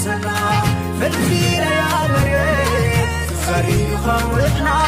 حاسنا فالفيرة يا مريت فريق خوتنا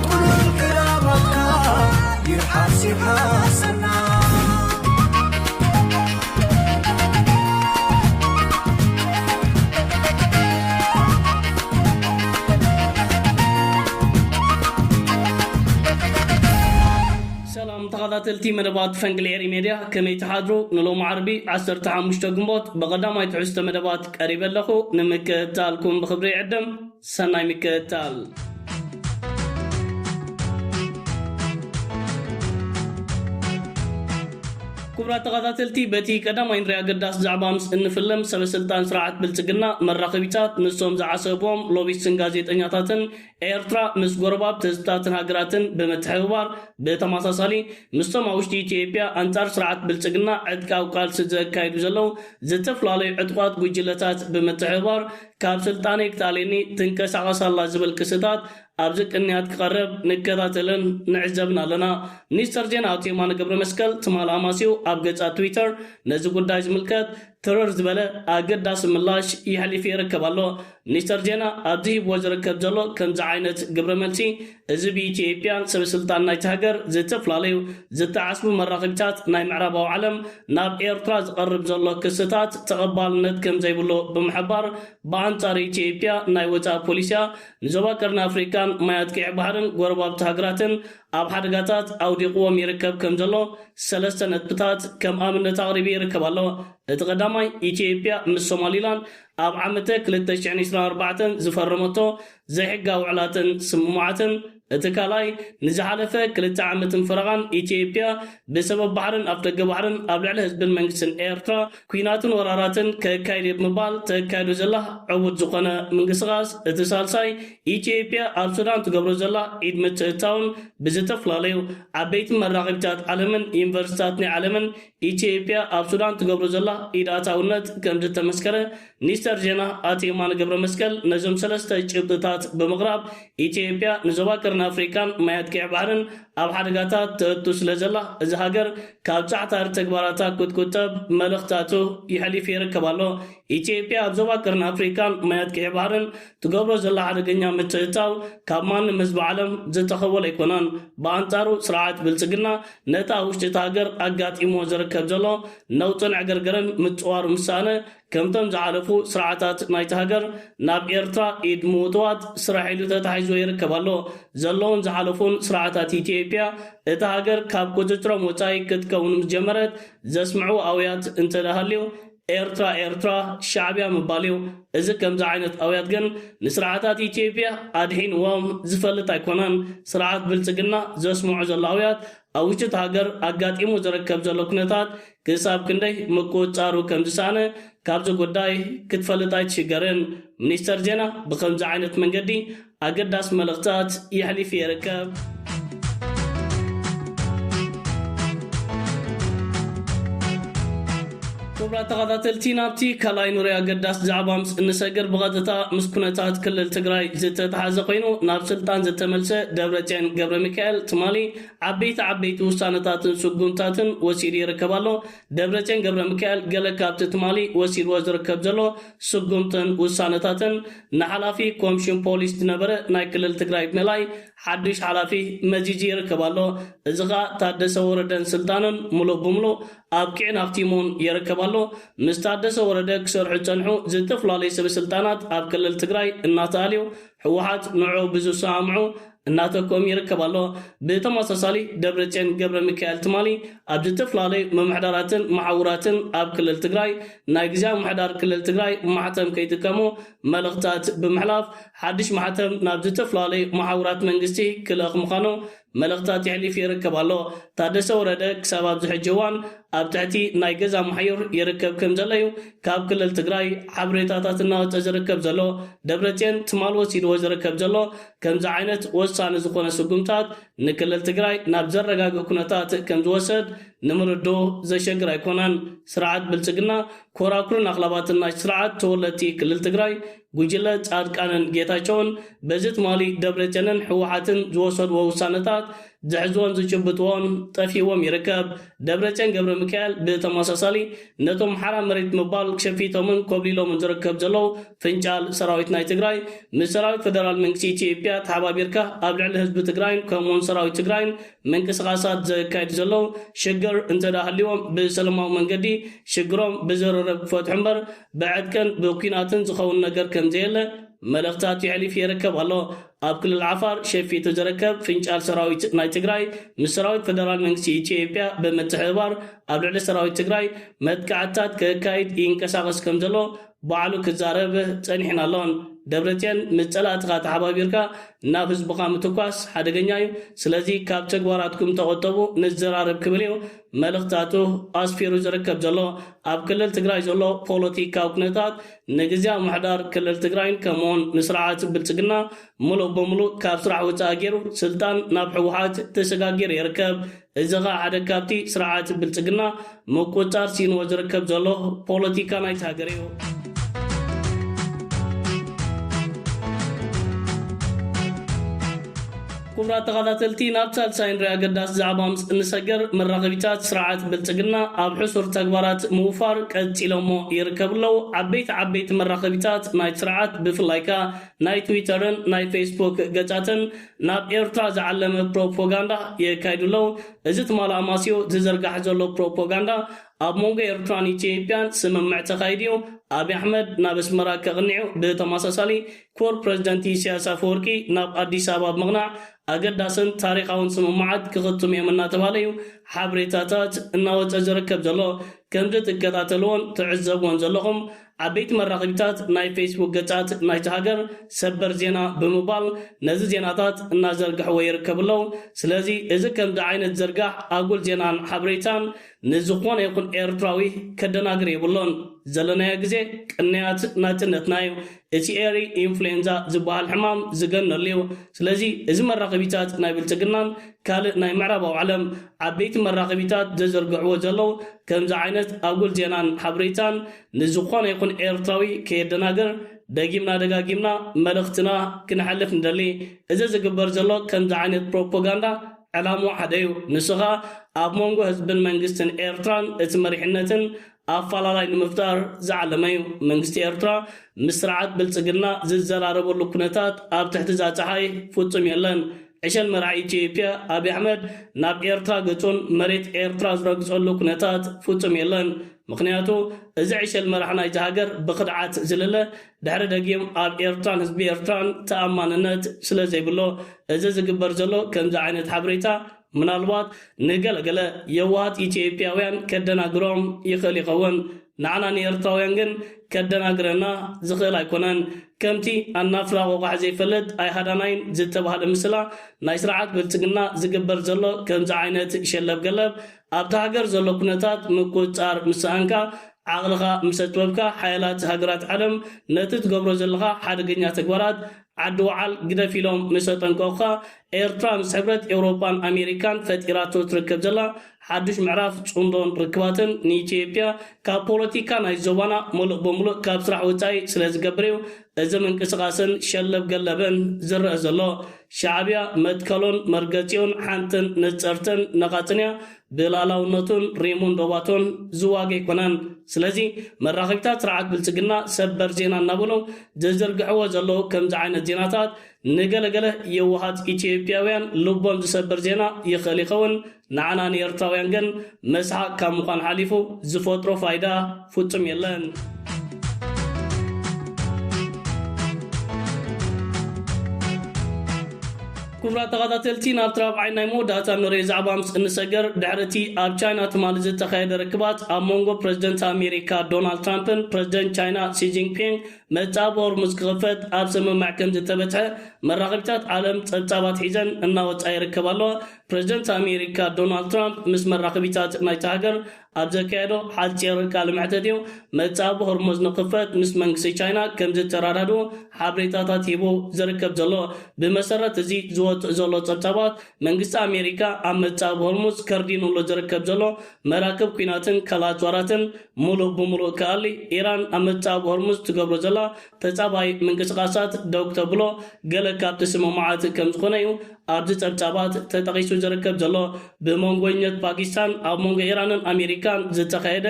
تقول كرامتك يحاسب حاسنا تلتي مدبات فنجليري ميديا كما يتحضروا نلوم عربي 15 جنبوت بقدام يتعست مدبات قريبا لخو نمكتالكم بخبري عدم سناي مكتال كبرات تغذاتلتي بتي قدام وين ريا قداس زعبامس ان فيلم سبسلطان سرعت بلصقنا مراقبيات نسوم زعسبوم لوبيسن ጋዜጠኛታትን ኤርትራ ምስ ጎረባብ ተዝታትን ሃገራትን በመተሐባር በተማሳሳሊ ምስቶም አውሽቲ ኢትዮጵያ አንጻር ስርዓት ብልጽግና ዕጥቃው ቃል ዘካይዱ ዘለው ዝተፍላለዩ ዕጥቋት ጉጅለታት በመተሐባር ካብ ስልጣኔ ክታሌኒ ትንቀሳቀሳላ ዝብል ክስታት ኣብዚ ቅንያት ክቐርብ ንከታተልን ንዕዘብና ኣለና ሚኒስተር ዜና አቶ የማነ ገብረ መስቀል ትማል አማሲው ኣብ ገጻ ትዊተር ነዚ ጉዳይ ዝምልከት ተረር ዝበለ ኣገዳሲ ምላሽ ይሕሊፍ ይርከብ ኣሎ ሚኒስተር ዜና ኣብዚ ሂብዎ ዝርከብ ዘሎ ከምዚ ዓይነት ግብረ መልሲ እዚ ብኢትዮጵያን ሰብ ስልጣን ናይቲ ሃገር ዝተፍላለዩ ዝተዓስቡ መራኸቢታት ናይ ምዕራባዊ ዓለም ናብ ኤርትራ ዝቐርብ ዘሎ ክስታት ተቐባልነት ከም ዘይብሎ ብምሕባር በአንጻር ኢትዮጵያ ናይ ወፃኢ ፖሊሲያ ንዞባ ቀርኒ ኣፍሪካን ማያት ቀይሕ ባህርን ጎረባብቲ ሃገራትን ኣብ ሓደጋታት ኣውዲቕዎም ይርከብ ከም ዘሎ ሰለስተ ነጥብታት ከም ኣብነት ኣቕሪቡ ይርከብ ኣሎ እቲ ቀዳማይ ኢትዮጵያ ምስ ሶማሊላንድ ኣብ ዓመተ 2024 ዝፈረመቶ ዘይሕጋዊ ውዕላትን ስምምዓትን እቲ ካልኣይ ንዝሓለፈ 2 ዓመትን ፍረቓን ኢትዮጵያ ብሰበብ ባህርን ኣብ ደገ ባህርን ኣብ ልዕሊ ህዝብን መንግስትን ኤርትራ ኩናትን ወራራትን ከካይድ ብምባል ተካይዱ ዘላ ዕቡት ዝኾነ ምንቅስቓስ እቲ ሳልሳይ ኢትዮጵያ ኣብ ሱዳን ትገብሮ ዘላ ኢድ ምትእታውን ብዝተፈላለዩ ዓበይቲ መራኸቢታት ዓለምን ዩኒቨርሲታት ናይ ዓለምን ኢትዮጵያ ኣብ ሱዳን ትገብሮ ዘላ ኢድ ኣታውነት ከም ዝተመስከረ ሚኒስተር ዜና አቶ የማነ ገብረ መስቀል ነዞም ሰለስተ ጭብጥታት ብምቕራብ ኢትዮጵያ ንዞባ ቀርኒ አፍሪካን ማያት ቀይሕ ባህርን ኣብ ሓደጋታት ተእቱ ስለዘላ እዚ ሃገር ካብ ጻዕታሪ ተግባራታት ክትቁጠብ መልእኽታቱ ይሕሊፍ ይርከብ ኣሎ ኢትዮጵያ ኣብ ዞባ ቀርኒ አፍሪካን ማያት ቀይሕ ባህርን ትገብሮ ዘላ ሓደገኛ ምትእታው ካብ ማንም ህዝቢ ዓለም ዝተኸወለ ኣይኮነን በአንጻሩ ስርዓት ብልጽግና ነታ ውሽጢ እቲ ሃገር ኣጋጢሞ ዝርከብ ዘሎ ነውጥን ዕገርገርን ምጽዋር ምሳነ ከምቶም ዝዓለፉ ስርዓታት ናይቲ ሃገር ናብ ኤርትራ ኢድ ምውጥዋት ስራሕ ኢሉ ተታሒዙ ይርከብ ኣሎ ዘለውን ዝሓለፉን ስርዓታት ኢትዮጵያ እቲ ሃገር ካብ ቁፅጥሮም ወፃኢ ክትከውን ምስ ጀመረት ዘስምዑ ኣውያት እንተዳሃልዩ ኤርትራ ሻዕብያ ምባልዩ እዚ ከምዚ ዓይነት ኣውያት ግን ንስርዓታት ኢትዮጵያ ኣድሒንዎም ዝፈልጥ ኣይኮነን ስርዓት ብልጽግና ዘስምዑ ዘሎ ኣውያት ኣብ ውሽጢ እቲ ሃገር ኣጋጢሙ ዝርከብ ዘሎ ኩነታት ክሳብ ክንደይ ምቁፅፃሩ ከም ዝሳነ ካብዚ ጉዳይ ክትፈልጥ ኣይትሽገርን ሚኒስተር ዜና ብከምዚ ዓይነት መንገዲ ኣገዳሲ መልእኽታት ይሕሊፍ ይርከብ كبرات تغذاتلتي نابتي كلاي نوري أقداس زعبامس النساقر بغادتا مسكونتات كل التقراي زيتا تحازقينو ناب سلطان زيتا ملسة دابرتين قبر ميكائل تمالي عبيت وسانتاتن سقومتاتن وسيري ركبالو دابرتين قبر ميكائل قلق كابت تمالي وسير وزر ركبزالو سقومتن وسانتاتن نحلافي كومشن بوليس دنبرة ناي كل التقراي بملاي حدش حلافي مجيجي ركبالو ازغا تادسا وردن سلطانن ملو بملو أبكين أفتيمون يركبالو مستعدسة وردك سرح تنحو زلتفلالي سب سلطانات أب كل التقراي الناتاليو حوحات نوعو بزو سامعو እናተኮም ይርከባሎ በተመሳሳሊ ደብረጽዮን ገብረ ሚካኤል ትማሊ ኣብ ዝተፍላለዩ መምሕዳራትን ማሕውራትን ኣብ ክልል ትግራይ ናይ ግዝያዊ ምሕዳር ክልል ትግራይ ማሕተም ከይጥቀሙ መልእኽታት ብምሕላፍ ሓድሽ ማሕተም ናብ ዝተፍላለዩ ማሕውራት መንግስቲ ክልኽ ምዃኑ መልእኽታት ይሕሊፍ ይርከባሎ ታደሰ ወረደ ክሳብ ኣብዚ ሕጂ እዋን ኣብ ትሕቲ ናይ ገዛ ማሕዩር ይርከብ ከም ዘለዩ ካብ ክልል ትግራይ ሓበሬታታት እናወፀ ዝርከብ ዘሎ ደብረጽዮን ትማል ወሲድዎ ዝርከብ ዘሎ ከምዚ ዓይነት ወሳኒ ዝኾነ ስጉምታት ንክልል ትግራይ ናብ ዘረጋግእ ኩነታት ከም ዝወሰድ ንምርዶ ዘሸግር ኣይኮነን ስርዓት ብልጽግና ኮራኩርን ኣኽላባትን ናይ ስርዓት ተወለቲ ክልል ትግራይ ጉጅለ ጻድቃንን ጌታቸውን በዚህ ትማሊ ደብረጽዮንን ሕወሓትን ዝወሰድዎ ውሳነታት ዝሕዝዎን ዝጭብጥዎን ጠፊዎም ይርከብ ደብረጽዮን ገብረ ሚካኤል ብተመሳሳሊ ነቶም ሓራ መሬት ምባል ክሸፊቶምን ኮብሊሎምን ዝርከብ ዘለው ፍንጫል ሰራዊት ናይ ትግራይ ምስ ሰራዊት ፌደራል መንግስቲ ኢትዮጵያ ተሓባቢርካ ኣብ ልዕሊ ህዝቢ ትግራይን ከምኡውን ሰራዊት ትግራይን ምንቅስቃሳት ዘካይዱ ዘለው ሽግር እንተዳሃልዮም ብሰላማዊ መንገዲ ሽግሮም ብዝርርብ ክፈትሑ እምበር ብዕጥቅን ብኩናትን ዝኸውን ነገር ከም ዘየለ መልእኽታት ይሕሊፍ ይርከብ ኣሎ ኣብ ክልል ዓፋር ሸፊቱ ዝርከብ ፍንጫል ሰራዊት ናይ ትግራይ ምስ ሰራዊት ፌደራል መንግስቲ ኢትዮጵያ ብምትሕብባር ኣብ ልዕሊ ሰራዊት ትግራይ መጥቃዕትታት ከካይድ ይንቀሳቐስ ከም ዘሎ ባዕሉ ክዛረብ ጸኒሕና ኣሎን ደብረጽዮን ምስ ጸላእትኻ ተሓባቢርካ ናብ ህዝብኻ ምትኳስ ሓደገኛ እዩ ስለዚ ካብ ተግባራትኩም ተቆጠቡ ንዘራርብ ክብል እዩ መልእኽታቱ ኣስፊሩ ዝርከብ ዘሎ ኣብ ክልል ትግራይ ዘሎ ፖለቲካዊ ኩነታት ንግዝያዊ ምሕዳር ክልል ትግራይን ከምኡውን ንስርዓት ብልጽግና ሙሉእ ብምሉእ ካብ ስራሕ ወፃኢ ገይሩ ስልጣን ናብ ሕወሓት ተሰጋጊሩ ይርከብ እዚ ኸ ሓደ ካብቲ ስርዓት ብልጽግና ምቁፅጻር ሲንዎ ዝርከብ ዘሎ ፖለቲካ ናይቲ ሃገር እዩ ኩምራት ተኸታተልቲ ናብ ሳልሳይ ንሪኣ ገዳስ ዛዕባ ምስ እንሰገር መራኸቢታት ስርዓት ብልጽግና ኣብ ሕሱር ተግባራት ምውፋር ቀፂሎሞ ይርከብለው ዓበይቲ መራኸቢታት ናይ ስርዓት ብፍላይካ ናይ ትዊተርን ናይ ፌስቡክ ገጻትን ናብ ኤርትራ ዝዓለመ ፕሮፓጋንዳ የካይዱለው እዚ ትማል ኣማስዮ ዝዘርጋሕ ዘሎ ፕሮፓጋንዳ ኣብ ሞንጎ ኤርትራን ኢትዮጵያን ስምምዕ ተኻይድዩ አብይ አሕመድ ናብ አስመራ ከቅንዑ በተማሳሳሊ ኮር ፕሬዝዳንት ኢሳያስ አፈወርቂ ናብ አዲስ አበባ መግናዕ አገዳስን ታሪኻውን ስምምዓት ክኽቱም የመና ተባለዩ ሓብሬታታት እናወፀ ዝርከብ ዘሎ ከምዚ ትከታተልዎን ትዕዘብዎን ዘለኹም ዓበይቲ መራኸቢታት ናይ ፌስቡክ ገጻት ናይቲ ሃገር ሰበር ዜና ብምባል ነዚ ዜናታት እናዘርግሕዎ ይርከብለው ስለዚ እዚ ከምዚ ዓይነት ዘርጋሕ ኣጉል ዜናን ሓበሬታን ንዝኾነ ይኹን ኤርትራዊ ከደናግር የብሎን ዘለናዮ ግዜ ቅንያት ናጽነትናዩ እቲ ኤሪ ኢንፍሉዌንዛ ዝበሃል ሕማም ዝገነልዩ ስለዚ እዚ መራኸቢታት ናይ ብልጽግናን ካልእ ናይ ምዕራባዊ ዓለም ዓበይቲ መራኸቢታት ዘዘርግሕዎ ዘለው ከምዚ ዓይነት ኣጉል ዜናን ሓበሬታን ንዝኾነ ይኹን ኤርትራዊ ከየደናግር ደጊምና ደጋጊምና መልእኽትና ክንሐልፍ ንደሊ እዚ ዝግበር ዘሎ ከምዚ ዓይነት ፕሮፓጋንዳ ዕላሙ ሓደ እዩ ንስኻ ኣብ ሞንጎ ህዝብን መንግስትን ኤርትራን እቲ መሪሕነትን ኣፈላላይ ንምፍጣር ዝዓለመ እዩ መንግስቲ ኤርትራ ምስ ስርዓት ብልጽግና ዝዘራረበሉ ኩነታት ኣብ ትሕቲ ፀሓይ ፍጹም የለን عشان مرعي إثيوبيا أبي أحمد ناب إيرترا قطون مريت إيرترا زرقصون له كنتات فوتم يلن مخنياتو إذا عشان مرحنا يتهاجر بخدعات زللة دحر دقيم أب إيرتران هزبي إيرتران تأماننات سلزي بلو إذا زقبر زلو كم زعينة حبريتا من الوقت نقل يوات إثيوبيا وين كدنا قروم يخلي قوان نعنا إيرتراويان جن كدنا قرنا زخيل يكونن كمتي النافلا وقع زي فلد أي هدانين زدت بهذا المسلا نايسرعات بلتقنا زقبر زلو كم زعينة شلب قلب أبتهاجر زلو كنتات مكوتار مسانكا عقلها مستوبكا حيالات هاجرات عالم نتت قبر زلها حرقنيا تكبرات عدوعال قد فيلم مسطن كوخا إيرترا مسحبرت أوروبان أمريكان فتيراتو تركب زلا حدش معرف صندون ركباتن نيتيبيا كابوليتيكا نايزوانا ملق بملق كابسرح وتاي سلاز قبريو الزمن كسقاسن شلب قلبن زرع زلو شعبيا مدكالون مرقاتيون حانتن نتسرتن نقاتنيا بلالاونتون ريمون دواتون زواغي كونان سلازي مراخبتات رعات بلتقنا سبر زينا نابلو جزر قحوة زلو كم زعينة زيناتات نقل يوهات إثيوبياوين لبون سبر زينا يخليقون نعنا نيرتاوين جن مسحا كاموخان حاليفو زفوترو فايدا فوتم يلن كمرا تغاداتلتي نابتراب عيناي مو داتا نوري زعبامس انسجر دعرتي اب چاينا تمالز تخيد ركبات اب مونغو بريزيدنت امريكا دونالد ترامبن بريزيدنت چاينا سي جين بينغ متابور مسقفت اب سممع كم زتبتها مراقبتات عالم تصابات حيزن اناوت اي ركبالو بريزيدنت امريكا دونالد ترامب مس مراقبتات نايتاغر اب زكايدو حالتير كالم اعتديو متابو هرمز نقفت مس منكسي چاينا كم زترادادو حبريتاتات يبو زركب زلو بمسرت زي زولو تصابات منغست امريكا امتاب هرمز كردين ولو زركب زلو مراكب كيناتن كالاتواراتن مولو بمولو كالي ايران امتاب هرمز تقبرو زلا تصاباي منغسقاسات دوكتور بلو غلكاب تسممعات كم زخونيو ኣብዚ ጸብጻባት ተጠቒሱ ዝርከብ ዘሎ ብመንጎኘት ፓኪስታን ኣብ መንጎ ኢራንን ኣሜሪካን ዝተኻየደ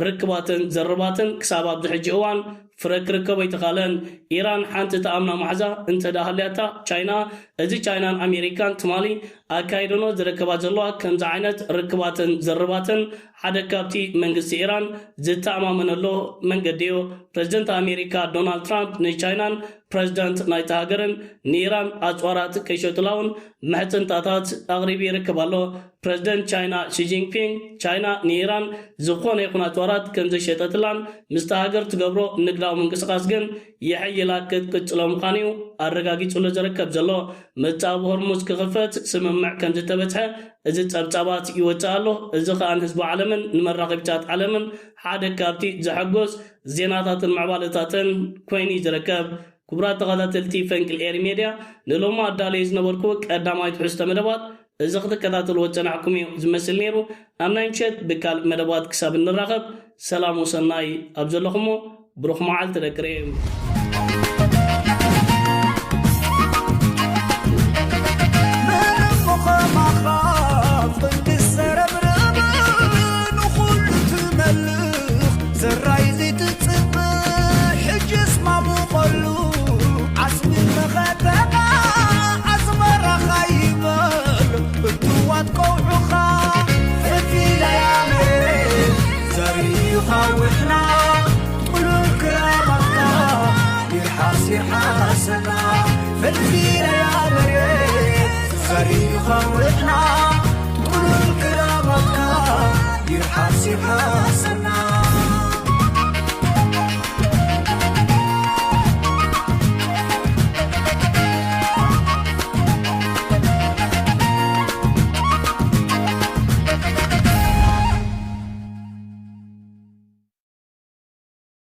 ርክባትን ዘረባትን ክሳብ ኣብዚ ሕጂ እዋን ፍረ ክርከቦ ኣይተኻለን። ኢራን ሓንቲ ተኣምና ማሕዛ እንተዳሃልያታ ቻይና እዚ ቻይናን ኣሜሪካን ትማሊ ኣካይደኖ ዝረከባ ዘለዋ ከምዚ ዓይነት ርክባትን ዘረባትን ሓደ ካብቲ መንግስቲ ኢራን ዝተኣማመነሎ መንገዲ እዩ። ፕረዚደንት ኣሜሪካ ዶናልድ ትራምፕ ንቻይናን ፕረዚደንት ናይቲ ሃገርን ንኢራን ኣፅዋራት ከይሸጥላውን ምሕፅንታታት ኣቕሪቡ ይርከብ ኣሎ። ፕረዚደንት ቻይና ሺጂንፒንግ ቻይና ንኢራን ዝኾነ ይኹን ኣፅዋራት ከም ዘሸጠትላን ምስቲ ሃገር ትገብሮ ንግዳዊ ምንቅስቃስ ግን የሕይላ ክትቅፅሎ ምዃኑ እዩ ኣረጋጊጹሉ ዝርከብ ዘሎ። መጻብ ሆርሙዝ ክኽፈት ስምምዕ ከም ዝተበፅሐ እዚ ጸብጻባት ይወፅእ ኣሎ። እዚ ከዓ ንህዝቢ ዓለምን ንመራኸቢታት ዓለምን ሓደ ካብቲ ዘሐጎስ ዜናታትን ምዕባለታትን ኮይኑ ዝርከብ። ክቡራት ተኸታተልቲ ፈንቅል ኤሪ ሜድያ ንሎማ ኣዳለዩ ዝነበርኩ ቀዳማይ ትሕዝቶ መደባት እዚ ክትከታተልዎ ፀናሕኩም እዩ ዝመስል ነይሩ። ኣብ ናይ ምሸት ብካልእ መደባት ክሳብ እንራኸብ ሰላም ወሰናይ ኣብ ዘለኹሞ ብሩኽ መዓልቲ ደቅረ እዩ። حاسنا فالفينا يا مريم فريق وإحنا كل الكرامك يرحاسي